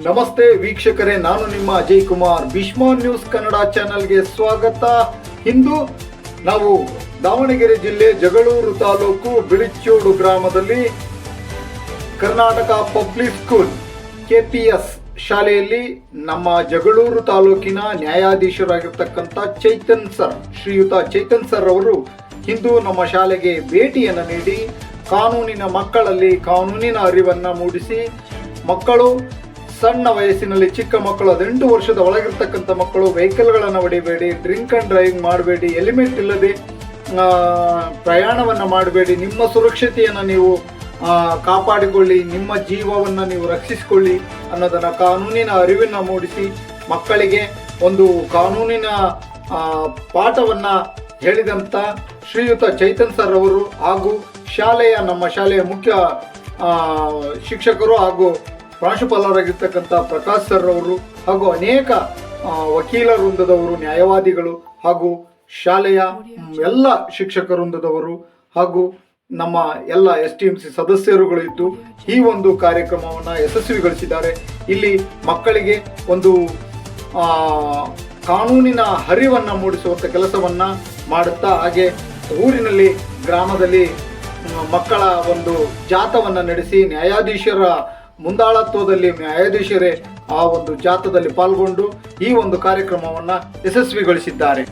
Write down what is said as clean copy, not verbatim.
ನಮಸ್ತೆ ವೀಕ್ಷಕರೇ, ನಾನು ನಿಮ್ಮ ಅಜಯ್ ಕುಮಾರ್. ಭೀಷ್ಮ ನ್ಯೂಸ್ ಕನ್ನಡ ಚಾನೆಲ್ಗೆ ಸ್ವಾಗತ. ಇಂದು ನಾವು ದಾವಣಗೆರೆ ಜಿಲ್ಲೆ ಜಗಳೂರು ತಾಲೂಕು ಬಿಳಿಚೋಡು ಗ್ರಾಮದಲ್ಲಿ ಕರ್ನಾಟಕ ಪಬ್ಲಿಕ್ ಸ್ಕೂಲ್ KPS ಶಾಲೆಯಲ್ಲಿ ನಮ್ಮ ಜಗಳೂರು ತಾಲೂಕಿನ ನ್ಯಾಯಾಧೀಶರಾಗಿರ್ತಕ್ಕಂಥ ಶ್ರೀಯುತ ಚೈತನ್ ಸರ್ ಅವರು ಇಂದು ನಮ್ಮ ಶಾಲೆಗೆ ಭೇಟಿಯನ್ನು ನೀಡಿ ಕಾನೂನಿನ ಮಕ್ಕಳಲ್ಲಿ ಕಾನೂನಿನ ಅರಿವನ್ನು ಮೂಡಿಸಿ, ಮಕ್ಕಳು ಸಣ್ಣ ವಯಸ್ಸಿನಲ್ಲಿ ಚಿಕ್ಕ ಮಕ್ಕಳು 18 ವರ್ಷದ ಒಳಗಿರ್ತಕ್ಕಂಥ ಮಕ್ಕಳು ವೆಹಿಕಲ್ಗಳನ್ನು ಹೊಡಿಬೇಡಿ, ಡ್ರಿಂಕ್ ಆ್ಯಂಡ್ ಡ್ರೈವಿಂಗ್ ಮಾಡಬೇಡಿ, ಹೆಲ್ಮೆಟ್ ಇಲ್ಲದೆ ಪ್ರಯಾಣವನ್ನು ಮಾಡಬೇಡಿ, ನಿಮ್ಮ ಸುರಕ್ಷತೆಯನ್ನು ನೀವು ಕಾಪಾಡಿಕೊಳ್ಳಿ, ನಿಮ್ಮ ಜೀವವನ್ನು ನೀವು ರಕ್ಷಿಸಿಕೊಳ್ಳಿ ಅನ್ನೋದನ್ನು ಕಾನೂನಿನ ಅರಿವನ್ನು ಮೂಡಿಸಿ ಮಕ್ಕಳಿಗೆ ಒಂದು ಕಾನೂನಿನ ಪಾಠವನ್ನು ಹೇಳಿದಂಥ ಶ್ರೀಯುತ ಚೈತನ್ ಸರ್ ಅವರು ಹಾಗೂ ನಮ್ಮ ಶಾಲೆಯ ಮುಖ್ಯ ಶಿಕ್ಷಕರು ಹಾಗೂ ಪ್ರಾಂಶುಪಾಲರಾಗಿರ್ತಕ್ಕಂಥ ಪ್ರಕಾಶ್ ಸರ್ ಅವರು ಹಾಗೂ ಅನೇಕ ವಕೀಲ ವೃಂದದವರು, ನ್ಯಾಯವಾದಿಗಳು ಹಾಗೂ ಶಾಲೆಯ ಎಲ್ಲ ಶಿಕ್ಷಕ ವೃಂದದವರು ಹಾಗೂ ನಮ್ಮ ಎಲ್ಲ STMC ಸದಸ್ಯರುಗಳು ಇದ್ದು ಈ ಒಂದು ಕಾರ್ಯಕ್ರಮವನ್ನು ಯಶಸ್ವಿಗೊಳಿಸಿದ್ದಾರೆ. ಇಲ್ಲಿ ಮಕ್ಕಳಿಗೆ ಒಂದು ಕಾನೂನಿನ ಅರಿವನ್ನು ಮೂಡಿಸುವಂಥ ಕೆಲಸವನ್ನು ಮಾಡುತ್ತಾ, ಹಾಗೆ ಊರಿನಲ್ಲಿ ಗ್ರಾಮದಲ್ಲಿ ಮಕ್ಕಳ ಒಂದು ಜಾಥವನ್ನು ನಡೆಸಿ ನ್ಯಾಯಾಧೀಶರ ಮುಂದಾಳತ್ವದಲ್ಲಿ ನ್ಯಾಯಾಧೀಶರೇ ಆ ಒಂದು ಜಾಥಾದಲ್ಲಿ ಪಾಲ್ಗೊಂಡು ಈ ಒಂದು ಕಾರ್ಯಕ್ರಮವನ್ನು ಯಶಸ್ವಿಗೊಳಿಸಿದ್ದಾರೆ.